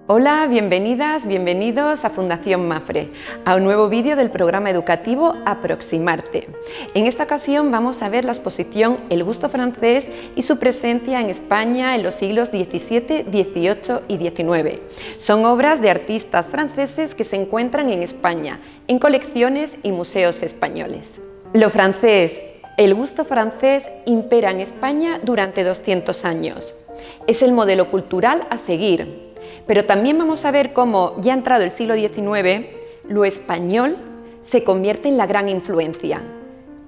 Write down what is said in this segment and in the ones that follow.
Hola, bienvenidas, bienvenidos a Fundación Mafre, a un nuevo vídeo del programa educativo Aproximarte. En esta ocasión vamos a ver la exposición El gusto francés y su presencia en España en los siglos XVII, XVIII y XIX. Son obras de artistas franceses que se encuentran en España, en colecciones y museos españoles. Lo francés, el gusto francés impera en España durante 200 años. Es el modelo cultural a seguir. Pero también vamos a ver cómo, ya entrado el siglo XIX, lo español se convierte en la gran influencia.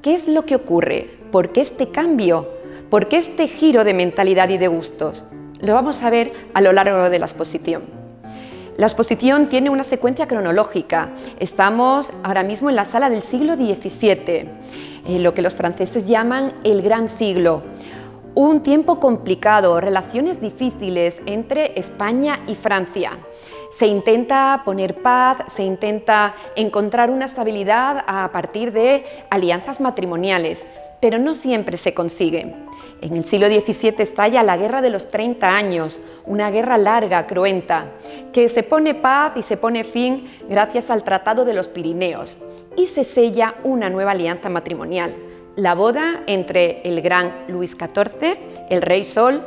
¿Qué es lo que ocurre? ¿Por qué este cambio? ¿Por qué este giro de mentalidad y de gustos? Lo vamos a ver a lo largo de la exposición. La exposición tiene una secuencia cronológica. Estamos ahora mismo en la sala del siglo XVII, lo que los franceses llaman el Gran Siglo. Un tiempo complicado, relaciones difíciles entre España y Francia. Se intenta poner paz, se intenta encontrar una estabilidad a partir de alianzas matrimoniales, pero no siempre se consigue. En el siglo XVII estalla la Guerra de los 30 años, una guerra larga, cruenta, que se pone paz y se pone fin gracias al Tratado de los Pirineos y se sella una nueva alianza matrimonial. La boda entre el gran Luis XIV, el rey Sol,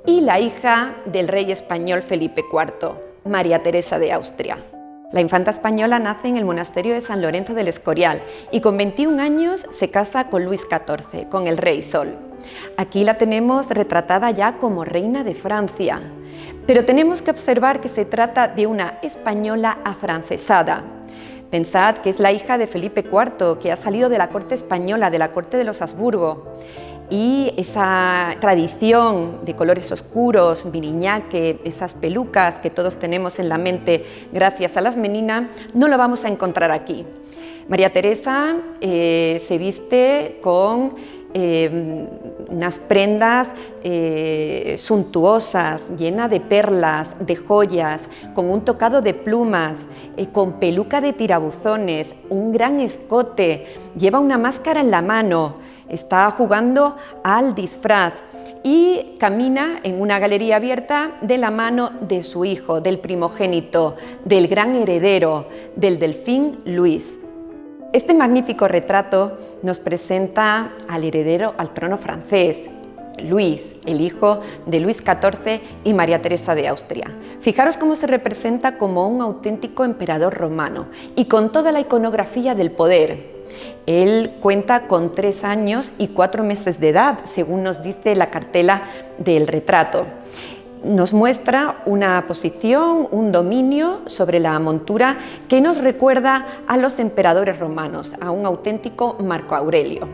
y la hija del rey español Felipe IV, María Teresa de Austria. La infanta española nace en el monasterio de San Lorenzo del Escorial y con 21 años se casa con Luis XIV, con el rey Sol. Aquí la tenemos retratada ya como reina de Francia, pero tenemos que observar que se trata de una española afrancesada. Pensad que es la hija de Felipe IV, que ha salido de la corte española, de la corte de los Habsburgo. Y esa tradición de colores oscuros, miriñaque, esas pelucas que todos tenemos en la mente gracias a las meninas, no lo vamos a encontrar aquí. María Teresa se viste con unas prendas suntuosas, llenas de perlas, de joyas, con un tocado de plumas, con peluca de tirabuzones, un gran escote, lleva una máscara en la mano, está jugando al disfraz y camina en una galería abierta de la mano de su hijo, del primogénito, del gran heredero, del delfín Luis. Este magnífico retrato nos presenta al heredero al trono francés, Luis, el hijo de Luis XIV y María Teresa de Austria. Fijaros cómo se representa como un auténtico emperador romano y con toda la iconografía del poder. Él cuenta con 3 años y 4 meses de edad, según nos dice la cartela del retrato. Nos muestra una posición, un dominio sobre la montura que nos recuerda a los emperadores romanos, a un auténtico Marco Aurelio.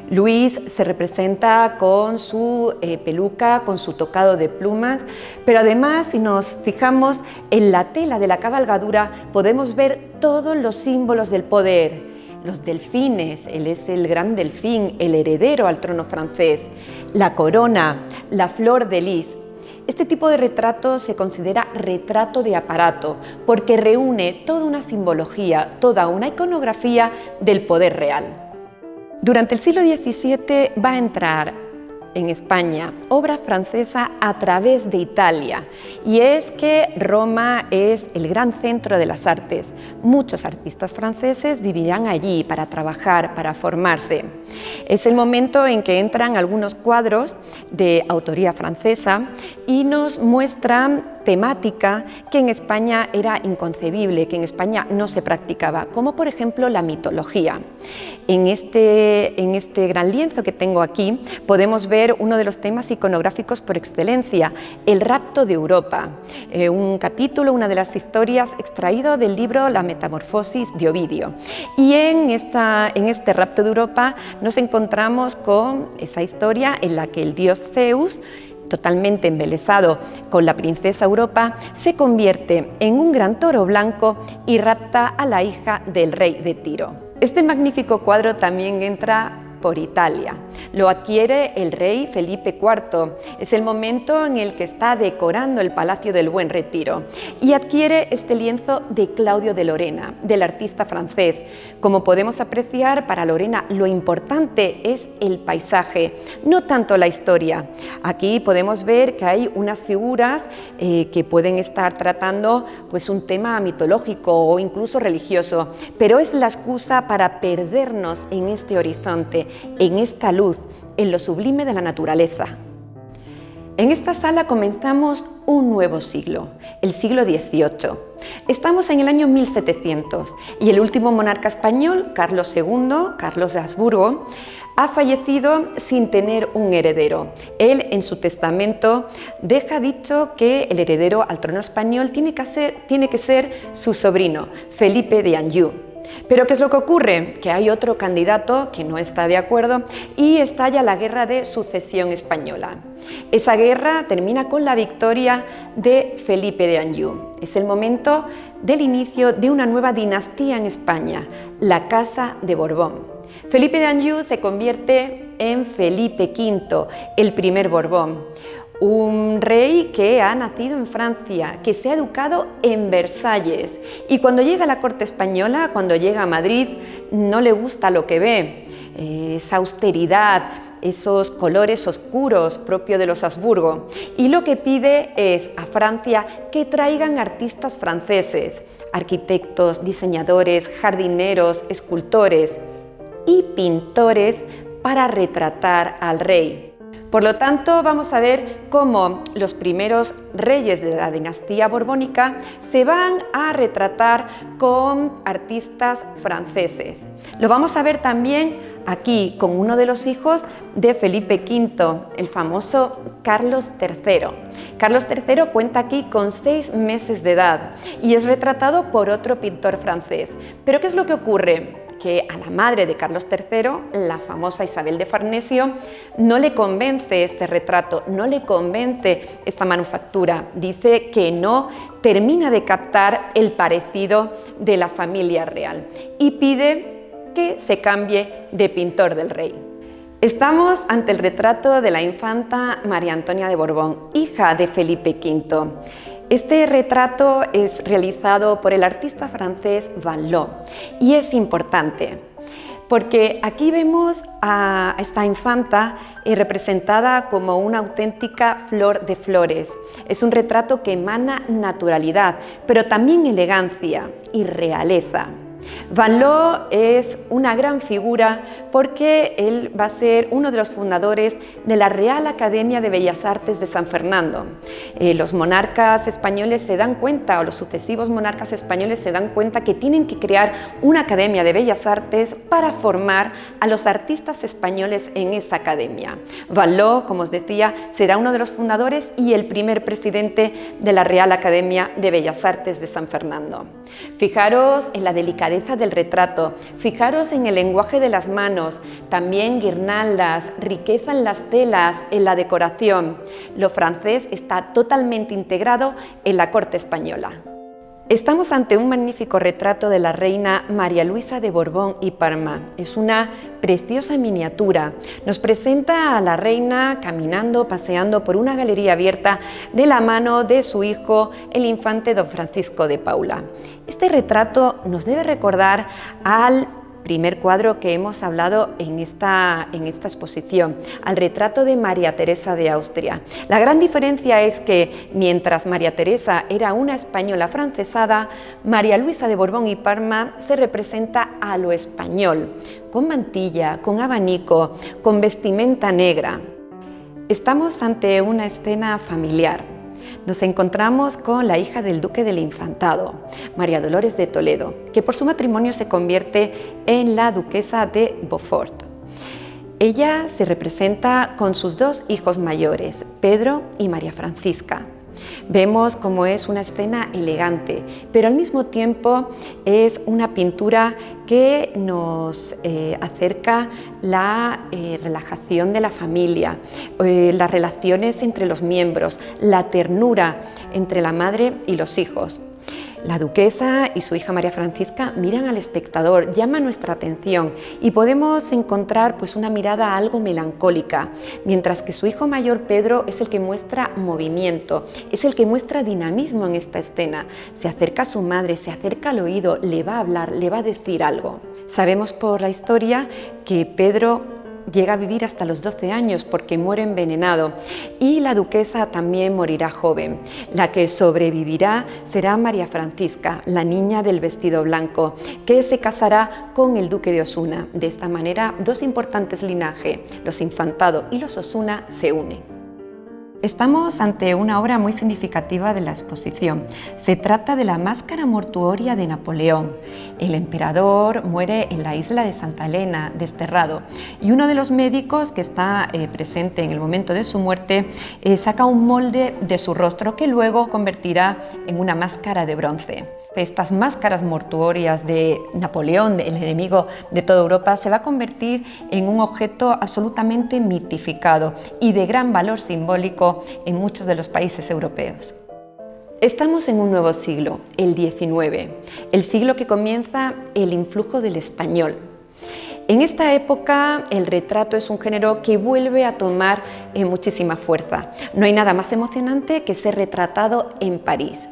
Luis se representa con su peluca, con su tocado de plumas, pero además, si nos fijamos en la tela de la cabalgadura, podemos ver todos los símbolos del poder. Los delfines, él es el gran delfín, el heredero al trono francés, la corona, la flor de lis. Este tipo de retrato se considera retrato de aparato porque reúne toda una simbología, toda una iconografía del poder real. Durante el siglo XVII va a entrar en España obra francesa a través de Italia, y es que Roma es el gran centro de las artes. Muchos artistas franceses vivirán allí para trabajar, para formarse. Es el momento en que entran algunos cuadros de autoría francesa y nos muestran temática que en España era inconcebible, que en España no se practicaba, como por ejemplo la mitología. En este gran lienzo que tengo aquí podemos ver uno de los temas iconográficos por excelencia, el rapto de Europa, un capítulo, una de las historias extraído del libro La Metamorfosis de Ovidio. Y en este rapto de Europa nos encontramos con esa historia en la que el dios Zeus, totalmente embelesado con la princesa Europa, se convierte en un gran toro blanco y rapta a la hija del rey de Tiro. Este magnífico cuadro también entra por Italia. Lo adquiere el rey Felipe IV. Es el momento en el que está decorando el Palacio del Buen Retiro y adquiere este lienzo de Claudio de Lorena, del artista francés. Como podemos apreciar, para Lorena lo importante es el paisaje, no tanto la historia. Aquí podemos ver que hay unas figuras que pueden estar tratando pues, un tema mitológico o incluso religioso, pero es la excusa para perdernos en este horizonte, en esta luz, en lo sublime de la naturaleza. En esta sala comenzamos un nuevo siglo, el siglo XVIII. Estamos en el año 1700 y el último monarca español, Carlos II, Carlos de Habsburgo, ha fallecido sin tener un heredero. Él, en su testamento, deja dicho que el heredero al trono español tiene que ser su sobrino, Felipe de Anjou. Pero ¿qué es lo que ocurre? Que hay otro candidato que no está de acuerdo y estalla la guerra de sucesión española. Esa guerra termina con la victoria de Felipe de Anjou. Es el momento del inicio de una nueva dinastía en España, la Casa de Borbón. Felipe de Anjou se convierte en Felipe V, el primer Borbón. Un rey que ha nacido en Francia, que se ha educado en Versalles y cuando llega a la corte española, cuando llega a Madrid, no le gusta lo que ve, esa austeridad, esos colores oscuros propios de los Habsburgo, y lo que pide es a Francia que traigan artistas franceses, arquitectos, diseñadores, jardineros, escultores y pintores para retratar al rey. Por lo tanto, vamos a ver cómo los primeros reyes de la dinastía borbónica se van a retratar con artistas franceses. Lo vamos a ver también aquí con uno de los hijos de Felipe V, el famoso Carlos III. Carlos III cuenta aquí con 6 meses de edad y es retratado por otro pintor francés. ¿Pero qué es lo que ocurre? Que a la madre de Carlos III, la famosa Isabel de Farnesio, no le convence este retrato, no le convence esta manufactura. Dice que no termina de captar el parecido de la familia real y pide que se cambie de pintor del rey. Estamos ante el retrato de la infanta María Antonia de Borbón, hija de Felipe V. Este retrato es realizado por el artista francés Van Loo y es importante porque aquí vemos a esta infanta representada como una auténtica flor de flores. Es un retrato que emana naturalidad, pero también elegancia y realeza. Van Loo es una gran figura porque él va a ser uno de los fundadores de la Real Academia de Bellas Artes de San Fernando. Los monarcas españoles se dan cuenta, o los sucesivos monarcas españoles se dan cuenta que tienen que crear una Academia de Bellas Artes para formar a los artistas españoles en esa academia. Van Loo, como os decía, será uno de los fundadores y el primer presidente de la Real Academia de Bellas Artes de San Fernando. Fijaros en la delicadeza del retrato, fijaros en el lenguaje de las manos, también guirnaldas, riqueza en las telas, en la decoración. Lo francés está totalmente integrado en la corte española. Estamos ante un magnífico retrato de la reina María Luisa de Borbón y Parma. Es una preciosa miniatura. Nos presenta a la reina caminando, paseando por una galería abierta de la mano de su hijo, el infante don Francisco de Paula. Este retrato nos debe recordar al primer cuadro que hemos hablado en esta exposición, al retrato de María Teresa de Austria. La gran diferencia es que mientras María Teresa era una española afrancesada, María Luisa de Borbón y Parma se representa a lo español, con mantilla, con abanico, con vestimenta negra. Estamos ante una escena familiar. Nos encontramos con la hija del duque del Infantado, María Dolores de Toledo, que por su matrimonio se convierte en la duquesa de Beaufort. Ella se representa con sus 2 hijos mayores, Pedro y María Francisca. Vemos cómo es una escena elegante, pero al mismo tiempo es una pintura que nos acerca la relajación de la familia, las relaciones entre los miembros, la ternura entre la madre y los hijos. La duquesa y su hija María Francisca miran al espectador, llama nuestra atención y podemos encontrar pues una mirada algo melancólica, mientras que su hijo mayor Pedro es el que muestra movimiento, es el que muestra dinamismo en esta escena. Se acerca a su madre, se acerca al oído, le va a hablar, le va a decir algo. Sabemos por la historia que Pedro llega a vivir hasta los 12 años porque muere envenenado y la duquesa también morirá joven. La que sobrevivirá será María Francisca, la niña del vestido blanco, que se casará con el duque de Osuna. De esta manera, dos importantes linajes, los Infantado y los Osuna, se unen. Estamos ante una obra muy significativa de la exposición. Se trata de la máscara mortuoria de Napoleón. El emperador muere en la isla de Santa Elena, desterrado, y uno de los médicos que está presente en el momento de su muerte saca un molde de su rostro que luego convertirá en una máscara de bronce. Estas máscaras mortuorias de Napoleón, el enemigo de toda Europa, se va a convertir en un objeto absolutamente mitificado y de gran valor simbólico en muchos de los países europeos. Estamos en un nuevo siglo, el XIX, el siglo que comienza el influjo del español. En esta época el retrato es un género que vuelve a tomar muchísima fuerza. No hay nada más emocionante que ser retratado en París.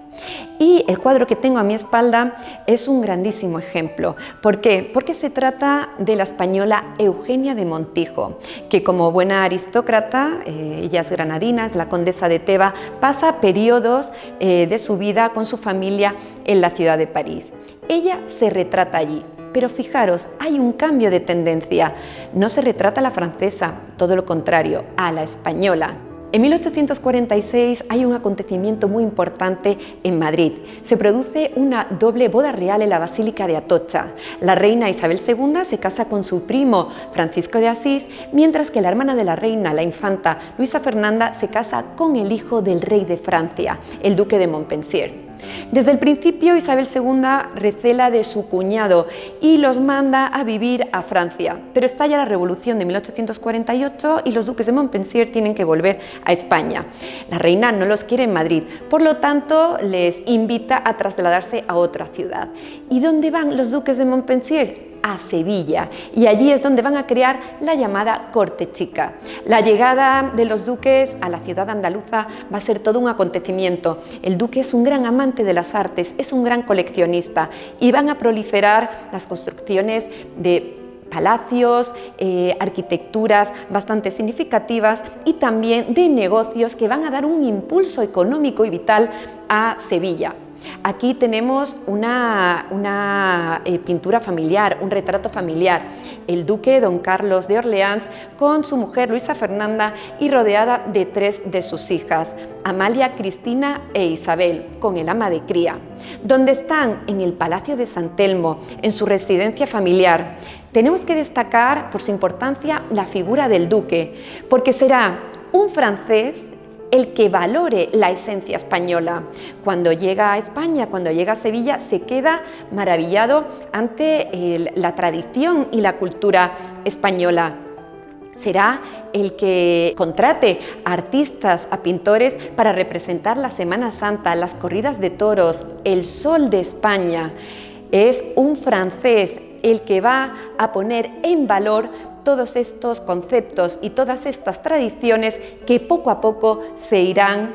Y el cuadro que tengo a mi espalda es un grandísimo ejemplo. ¿Por qué? Porque se trata de la española Eugenia de Montijo, que como buena aristócrata, ella es granadina, es la condesa de Teba, pasa periodos de su vida con su familia en la ciudad de París. Ella se retrata allí. Pero fijaros, hay un cambio de tendencia. No se retrata a la francesa, todo lo contrario, a la española. En 1846 hay un acontecimiento muy importante en Madrid. Se produce una doble boda real en la Basílica de Atocha. La reina Isabel II se casa con su primo Francisco de Asís, mientras que la hermana de la reina, la infanta Luisa Fernanda, se casa con el hijo del rey de Francia, el duque de Montpensier. Desde el principio Isabel II recela de su cuñado y los manda a vivir a Francia, pero estalla la Revolución de 1848 y los duques de Montpensier tienen que volver a España. La reina no los quiere en Madrid, por lo tanto les invita a trasladarse a otra ciudad. ¿Y dónde van los duques de Montpensier? A Sevilla, y allí es donde van a crear la llamada corte chica. La llegada de los duques a la ciudad andaluza va a ser todo un acontecimiento. El duque es un gran amante de las artes, es un gran coleccionista y van a proliferar las construcciones de palacios, arquitecturas bastante significativas y también de negocios que van a dar un impulso económico y vital a Sevilla. Aquí tenemos una pintura familiar, un retrato familiar. El duque Don Carlos de Orleans con su mujer Luisa Fernanda y rodeada de tres de sus hijas, Amalia, Cristina e Isabel, con el ama de cría. Donde están en el Palacio de San Telmo, en su residencia familiar. Tenemos que destacar por su importancia la figura del duque, porque será un francés el que valore la esencia española. Cuando llega a España, cuando llega a Sevilla, se queda maravillado ante la tradición y la cultura española. Será el que contrate a artistas, a pintores para representar la Semana Santa, las corridas de toros, el sol de España. Es un francés el que va a poner en valor todos estos conceptos y todas estas tradiciones que poco a poco se irán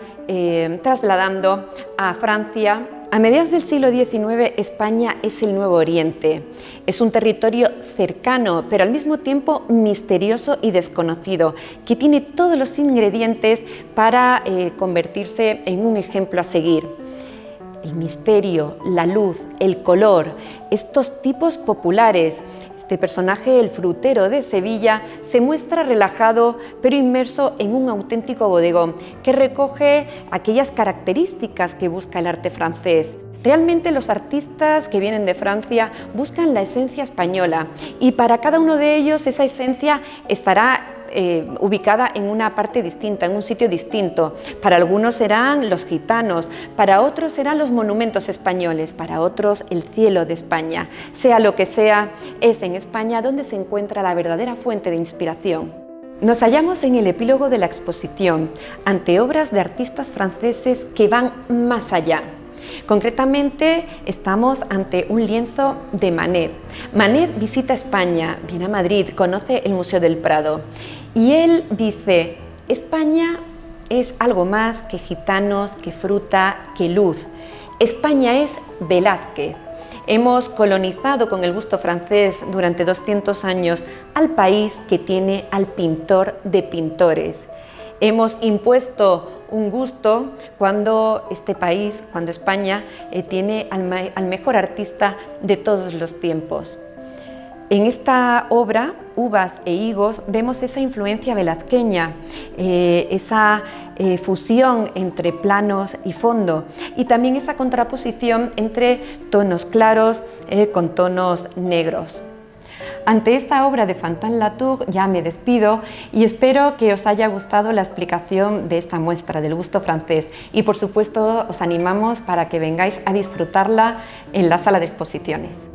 trasladando a Francia. A mediados del siglo XIX, España es el Nuevo Oriente. Es un territorio cercano, pero al mismo tiempo misterioso y desconocido, que tiene todos los ingredientes para convertirse en un ejemplo a seguir. El misterio, la luz, el color, estos tipos populares. Este personaje, el frutero de Sevilla, se muestra relajado pero inmerso en un auténtico bodegón que recoge aquellas características que busca el arte francés. Realmente los artistas que vienen de Francia buscan la esencia española y para cada uno de ellos esa esencia estará ubicada en una parte distinta, en un sitio distinto. Para algunos serán los gitanos, para otros serán los monumentos españoles, para otros el cielo de España. Sea lo que sea, es en España donde se encuentra la verdadera fuente de inspiración. Nos hallamos en el epílogo de la exposición, ante obras de artistas franceses que van más allá. Concretamente, estamos ante un lienzo de Manet. Manet visita España, viene a Madrid, conoce el Museo del Prado y él dice: España es algo más que gitanos, que fruta, que luz. España es Velázquez. Hemos colonizado con el gusto francés durante 200 años al país que tiene al pintor de pintores. Hemos impuesto un gusto cuando este país, cuando España, tiene al mejor artista de todos los tiempos. En esta obra, Uvas e higos, vemos esa influencia velazqueña, esa fusión entre planos y fondo y también esa contraposición entre tonos claros con tonos negros. Ante esta obra de Fantin-Latour ya me despido y espero que os haya gustado la explicación de esta muestra del gusto francés y por supuesto os animamos para que vengáis a disfrutarla en la sala de exposiciones.